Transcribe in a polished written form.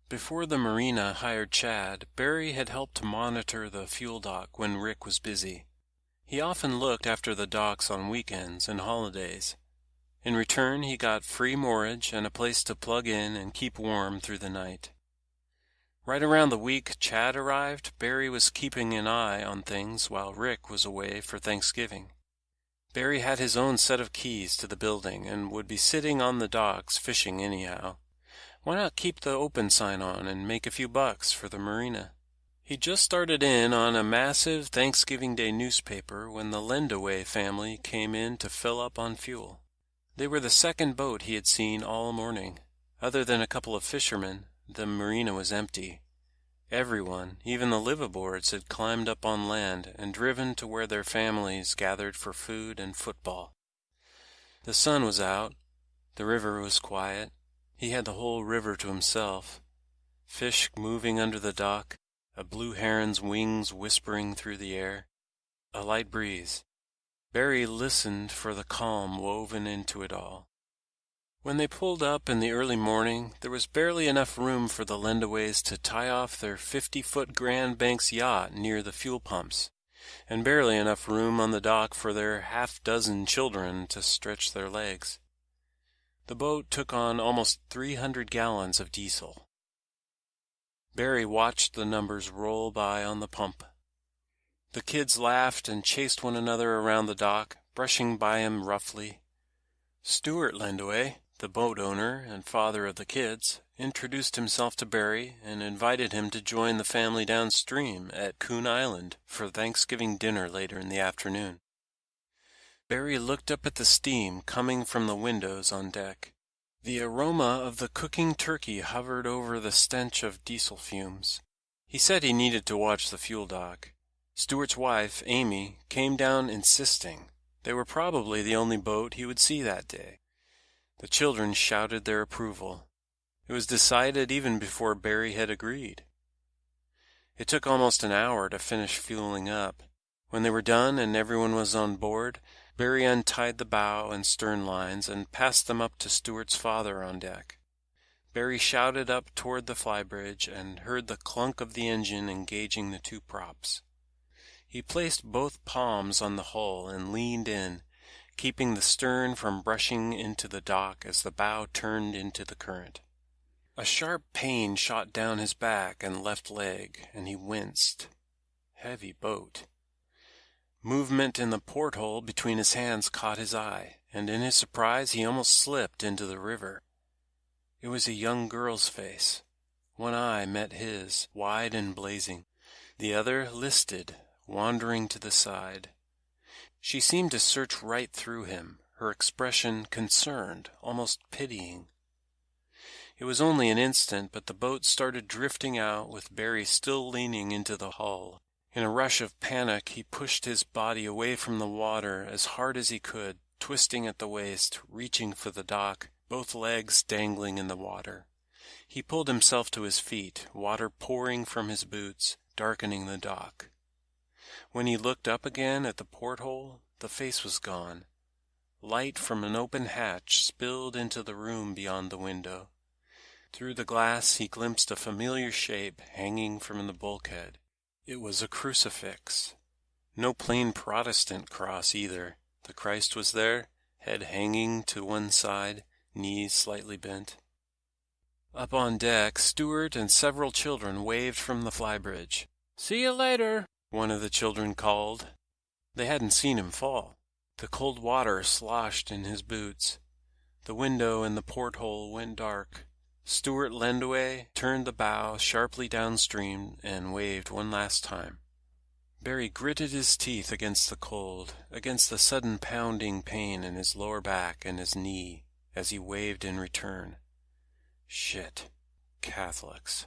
Before the marina hired Chad, Barry had helped to monitor the fuel dock when Rick was busy. He often looked after the docks on weekends and holidays. In return, he got free moorage and a place to plug in and keep warm through the night. Right around the week Chad arrived, Barry was keeping an eye on things while Rick was away for Thanksgiving. Barry had his own set of keys to the building and would be sitting on the docks fishing anyhow. Why not keep the open sign on and make a few bucks for the marina? He just started in on a massive Thanksgiving Day newspaper when the Lendaway family came in to fill up on fuel. They were the second boat he had seen all morning. Other than a couple of fishermen, the marina was empty. Everyone, even the liveaboards, had climbed up on land and driven to where their families gathered for food and football. The sun was out. The river was quiet. He had the whole river to himself. Fish moving under the dock, a blue heron's wings whispering through the air, a light breeze. Barry listened for the calm woven into it all. When they pulled up in the early morning, there was barely enough room for the Lendaways to tie off their 50-foot Grand Banks yacht near the fuel pumps, and barely enough room on the dock for their half-dozen children to stretch their legs. The boat took on almost 300 gallons of diesel. Barry watched the numbers roll by on the pump. The kids laughed and chased one another around the dock, brushing by him roughly. Stuart Lendaway, the boat owner and father of the kids, introduced himself to Barry and invited him to join the family downstream at Coon Island for Thanksgiving dinner later in the afternoon. Barry looked up at the steam coming from the windows on deck. The aroma of the cooking turkey hovered over the stench of diesel fumes. He said he needed to watch the fuel dock. Stuart's wife, Amy, came down insisting. They were probably the only boat he would see that day. The children shouted their approval. It was decided even before Barry had agreed. It took almost an hour to finish fueling up. When they were done and everyone was on board, Barry untied the bow and stern lines and passed them up to Stuart's father on deck. Barry shouted up toward the flybridge and heard the clunk of the engine engaging the two props. He placed both palms on the hull and leaned in, keeping the stern from brushing into the dock as the bow turned into the current. A sharp pain shot down his back and left leg, and he winced. Heavy boat. Movement in the porthole between his hands caught his eye, and in his surprise he almost slipped into the river. It was a young girl's face. One eye met his, wide and blazing. The other listed, wandering to the side. She seemed to search right through him, her expression concerned, almost pitying. It was only an instant, but the boat started drifting out with Barry still leaning into the hull. In a rush of panic, he pushed his body away from the water as hard as he could, twisting at the waist, reaching for the dock, both legs dangling in the water. He pulled himself to his feet, water pouring from his boots, darkening the dock. When he looked up again at the porthole, the face was gone. Light from an open hatch spilled into the room beyond the window. Through the glass he glimpsed a familiar shape hanging from the bulkhead. It was a crucifix. No plain Protestant cross either. The Christ was there, head hanging to one side, knees slightly bent. Up on deck, Stuart and several children waved from the flybridge. "See you later," one of the children called. They hadn't seen him fall. The cold water sloshed in his boots. The window in the porthole went dark. Stuart Lendaway turned the bow sharply downstream and waved one last time. Barry gritted his teeth against the cold, against the sudden pounding pain in his lower back and his knee as he waved in return. Shit. Catholics.